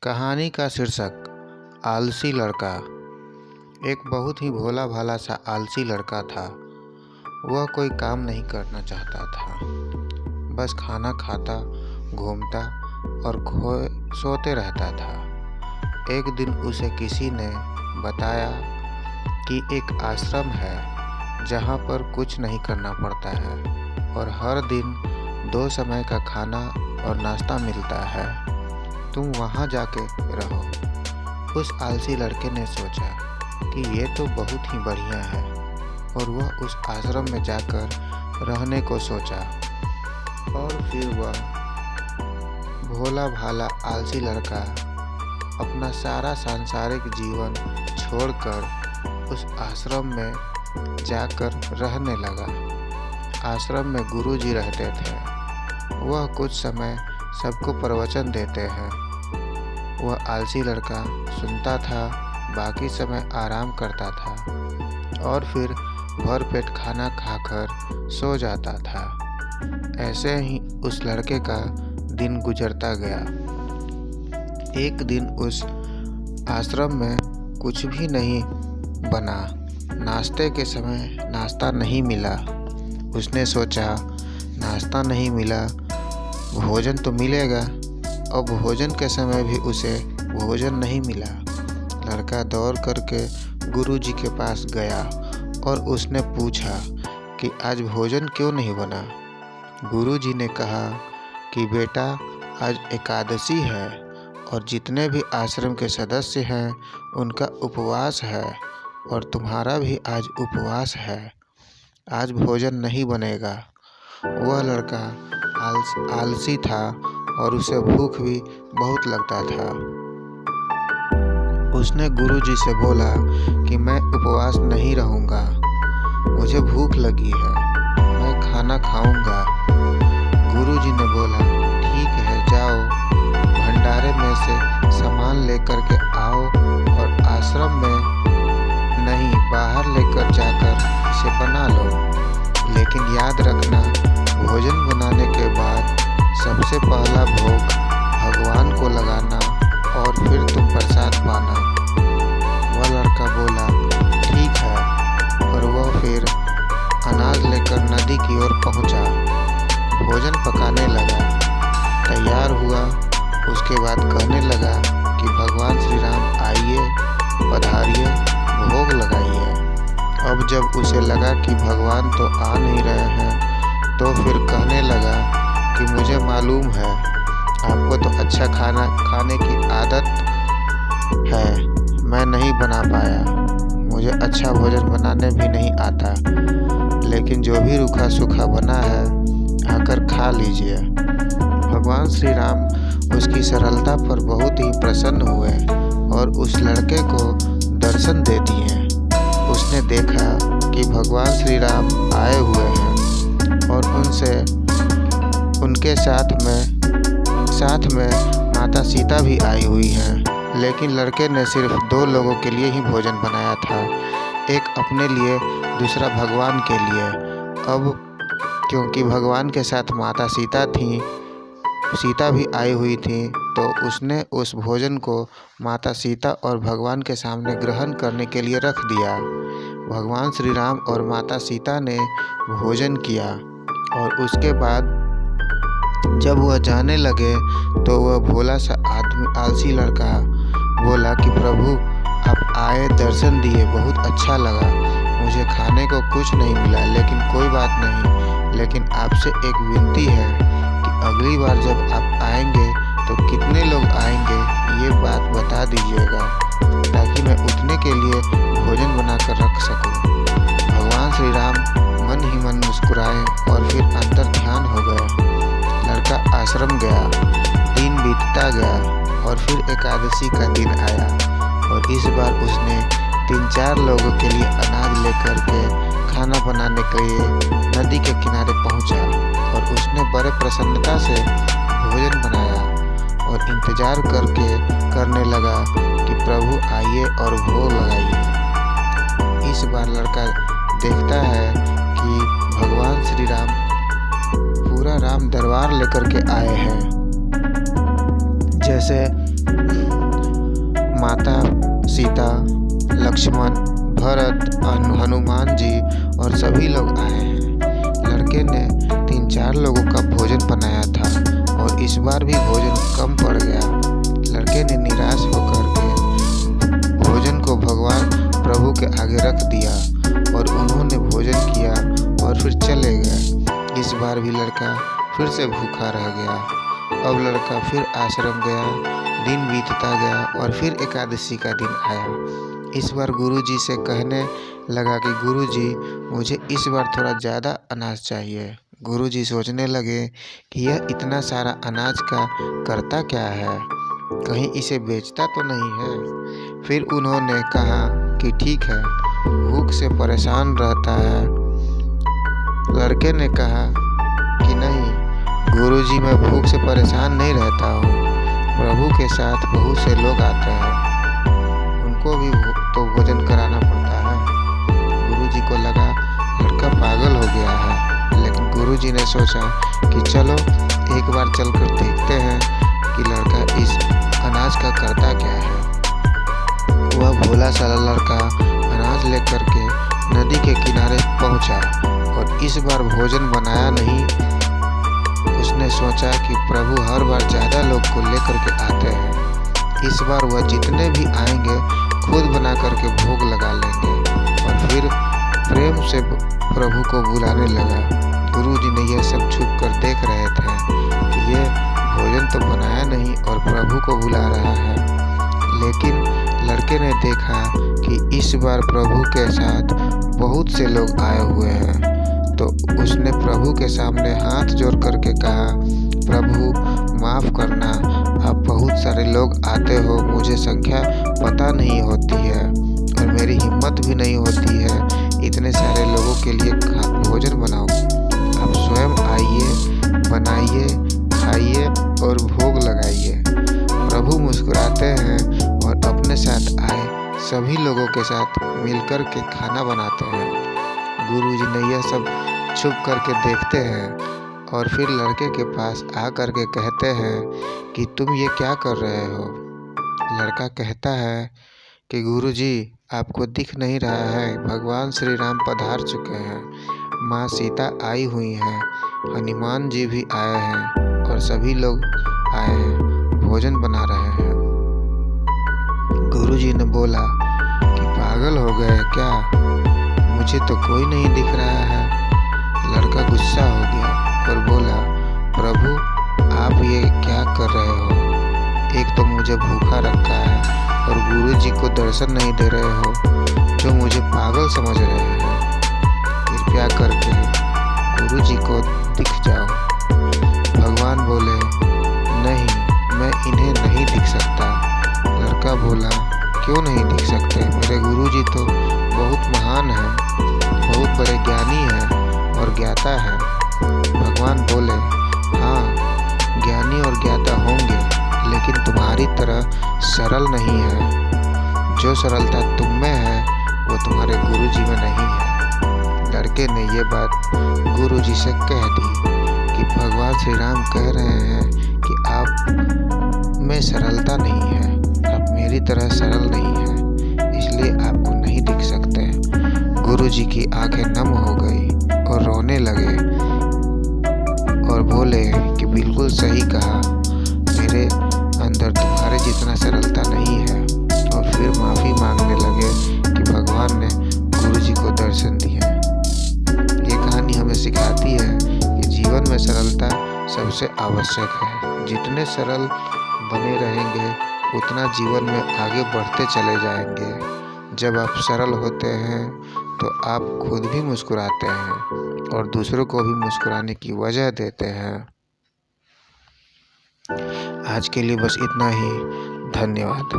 कहानी का शीर्षक आलसी लड़का। एक बहुत ही भोला भाला सा आलसी लड़का था। वह कोई काम नहीं करना चाहता था, बस खाना खाता, घूमता और सोते रहता था। एक दिन उसे किसी ने बताया कि एक आश्रम है जहाँ पर कुछ नहीं करना पड़ता है और हर दिन 2 समय का खाना और नाश्ता मिलता है। तुम वहाँ जाके रहो। उस आलसी लड़के ने सोचा कि ये तो बहुत ही बढ़िया है और वह उस आश्रम में जाकर रहने को सोचा। और फिर वह भोला भाला आलसी लड़का अपना सारा सांसारिक जीवन छोड़कर उस आश्रम में जाकर रहने लगा। आश्रम में गुरुजी रहते थे। वह कुछ समय सबको प्रवचन देते हैं। वह आलसी लड़का सुनता था, बाकी समय आराम करता था और फिर भरपेट खाना खाकर सो जाता था। ऐसे ही उस लड़के का दिन गुजरता गया। एक दिन उस आश्रम में कुछ भी नहीं बना। नाश्ते के समय नाश्ता नहीं मिला। उसने सोचा, नाश्ता नहीं मिला, भोजन तो मिलेगा। और भोजन के समय भी उसे भोजन नहीं मिला। लड़का दौड़ करके गुरुजी के पास गया और उसने पूछा कि आज भोजन क्यों नहीं बना। गुरुजी ने कहा कि बेटा, आज एकादशी है और जितने भी आश्रम के सदस्य हैं उनका उपवास है और तुम्हारा भी आज उपवास है। आज भोजन नहीं बनेगा। वह लड़का आलसी था और उसे भूख भी बहुत लगता था। उसने गुरुजी से बोला कि मैं उपवास नहीं रहूँगा, मुझे भूख लगी है, मैं खाना खाऊँगा। गुरुजी ने बोला, ठीक है, जाओ भंडारे में से सामान लेकर के आओ और आश्रम में नहीं, बाहर लेकर जाकर इसे बना लो। लेकिन याद रखना, भोजन बनाने के बाद सबसे पहला भोग भगवान को लगाना और फिर तुम प्रसाद पाना। वह लड़का बोला, ठीक है, और वह फिर अनाज लेकर नदी की ओर पहुंचा। भोजन पकाने लगा, तैयार हुआ। उसके बाद कहने लगा कि भगवान श्री राम आइए, पधारिए, भोग लगाइए। अब जब उसे लगा कि भगवान तो आ नहीं रहे हैं, तो फिर कहने लगा कि मुझे मालूम है आपको तो अच्छा खाना खाने की आदत है, मैं नहीं बना पाया, मुझे अच्छा भोजन बनाने भी नहीं आता, लेकिन जो भी रूखा सूखा बना है आकर खा लीजिए। भगवान श्री राम उसकी सरलता पर बहुत ही प्रसन्न हुए और उस लड़के को दर्शन दे दिए। उसने देखा कि भगवान श्री राम आए हुए हैं और उनके साथ में माता सीता भी आई हुई हैं। लेकिन लड़के ने सिर्फ 2 लोगों के लिए ही भोजन बनाया था, एक अपने लिए, दूसरा भगवान के लिए। अब क्योंकि भगवान के साथ माता सीता भी आई हुई थी, तो उसने उस भोजन को माता सीता और भगवान के सामने ग्रहण करने के लिए रख दिया। भगवान श्री राम और माता सीता ने भोजन किया और उसके बाद जब वह जाने लगे तो वह भोला सा आलसी लड़का बोला कि प्रभु, आप आए, दर्शन दिए, बहुत अच्छा लगा। मुझे खाने को कुछ नहीं मिला, लेकिन कोई बात नहीं। लेकिन आपसे एक विनती है कि अगली बार जब आप आएंगे तो कितने लोग आएंगे, ये बात बता दीजिएगा, ताकि मैं उतने के लिए भोजन बनाकर रख सकूं। भगवान श्री राम मन ही मन मुस्कुराए और फिर अंतर ध्यान हो गए। लड़का आश्रम गया, दिन बीतता गया और फिर एकादशी का दिन आया और इस बार उसने 3-4 लोगों के लिए अनाज लेकर के खाना बनाने के लिए नदी के किनारे पहुंचा और उसने बड़े प्रसन्नता से भोजन बनाया और इंतजार करने लगा कि प्रभु आइए और भोग लगाइए। इस बार लड़का देखता है कि भगवान श्री राम पूरा राम दरबार लेकर के आए हैं। जैसे माता सीता, लक्ष्मण, भरत, हनुमान जी और सभी लोग आए हैं। लड़के ने 3-4 लोगों का भोजन बनाया था और इस बार भी भोजन कम पड़ गया। लड़के ने निराश होकर के भोजन को भगवान प्रभु के आगे रख दिया और उन्होंने भोजन किया और फिर चले गए। इस बार भी लड़का फिर से भूखा रह गया। अब लड़का फिर आश्रम गया। दिन बीतता गया और फिर एकादशी का दिन आया। इस बार गुरुजी से कहने लगा कि गुरुजी, मुझे इस बार थोड़ा ज़्यादा अनाज चाहिए। गुरुजी सोचने लगे कि यह इतना सारा अनाज का करता क्या है, कहीं इसे बेचता तो नहीं है। फिर उन्होंने कहा कि ठीक है, भूख से परेशान रहता है। लड़के ने कहा कि नहीं गुरुजी, मैं भूख से परेशान नहीं रहता हूँ। प्रभु के साथ बहुत से लोग आते हैं, उनको भी तो भोजन कराना पड़ता है। गुरुजी को लगा लड़का पागल हो गया है, लेकिन गुरुजी ने सोचा कि चलो एक बार चलकर देखते हैं कि लड़का इस अनाज का करता क्या है। वह भोला सा लड़का अनाज लेकर के नदी के किनारे पहुंचा और इस बार भोजन बनाया नहीं। उसने सोचा कि प्रभु हर बार ज़्यादा लोग को लेकर के आते हैं, इस बार वह जितने भी आएंगे खुद बना करके भोग लगा लेंगे। और फिर प्रेम से प्रभु को बुलाने लगा। गुरुजी ने यह सब छुप कर देख रहे थे कि ये भोजन तो बनाया नहीं और प्रभु को बुला रहा है। लेकिन लड़के ने देखा कि इस बार प्रभु के साथ बहुत से लोग आए हुए हैं, तो उसने प्रभु के सामने हाथ जोड़ करके कहा, प्रभु माफ़ करना, आप बहुत सारे लोग आते हो, मुझे संख्या पता नहीं होती है और मेरी हिम्मत भी नहीं होती है इतने सारे लोगों के लिए भोजन बनाओ। आप स्वयं आइए, बनाइए, खाइए और भोग लगाइए। प्रभु मुस्कुराते हैं और अपने साथ आए सभी लोगों के साथ मिलकर के खाना बनाते हैं। गुरुजी ने यह सब छुप करके देखते हैं और फिर लड़के के पास आ करके कहते हैं कि तुम ये क्या कर रहे हो। लड़का कहता है कि गुरुजी, आपको दिख नहीं रहा है, भगवान श्री राम पधार चुके हैं, माँ सीता आई हुई हैं, हनुमान जी भी आए हैं और सभी लोग आए हैं, भोजन बना रहे हैं। गुरुजी ने बोला कि पागल हो गए क्या, मुझे तो कोई नहीं दिख रहा है। लड़का गुस्सा हो गया और बोला, प्रभु आप ये क्या कर रहे हो, एक तो मुझे भूखा रखा है और गुरुजी को दर्शन नहीं दे रहे हो, जो मुझे पागल समझ रहे हैं। कृपया करके गुरुजी को दिख जाओ। भगवान बोले, नहीं, मैं इन्हें नहीं दिख सकता। लड़का बोला, क्यों नहीं दिख सकते, मेरे गुरुजी तो बहुत महान हैं, बहुत बड़े ज्ञानी हैं और ज्ञाता है। भगवान बोले, हाँ ज्ञानी और ज्ञाता होंगे, लेकिन तुम्हारी तरह सरल नहीं है। जो सरलता तुम में है वो तुम्हारे गुरुजी में नहीं है। लड़के ने ये बात गुरुजी से कह दी कि भगवान श्री राम कह रहे हैं कि आप में सरलता नहीं है, आप मेरी तरह सरल नहीं है, इसलिए आपको नहीं दिख सकते। गुरुजी की आंखें नम हो गई और रोने लगे और बोले कि बिल्कुल सही कहा, मेरे अंदर तुम्हारे जितना सरलता नहीं है। और फिर माफ़ी मांगने लगे कि भगवान ने गुरुजी को दर्शन दिया। ये कहानी हमें सिखाती है कि जीवन में सरलता सबसे आवश्यक है। जितने सरल बने रहेंगे उतना जीवन में आगे बढ़ते चले जाएंगे। जब आप सरल होते हैं तो आप खुद भी मुस्कुराते हैं और दूसरों को भी मुस्कुराने की वजह देते हैं। आज के लिए बस इतना ही। धन्यवाद।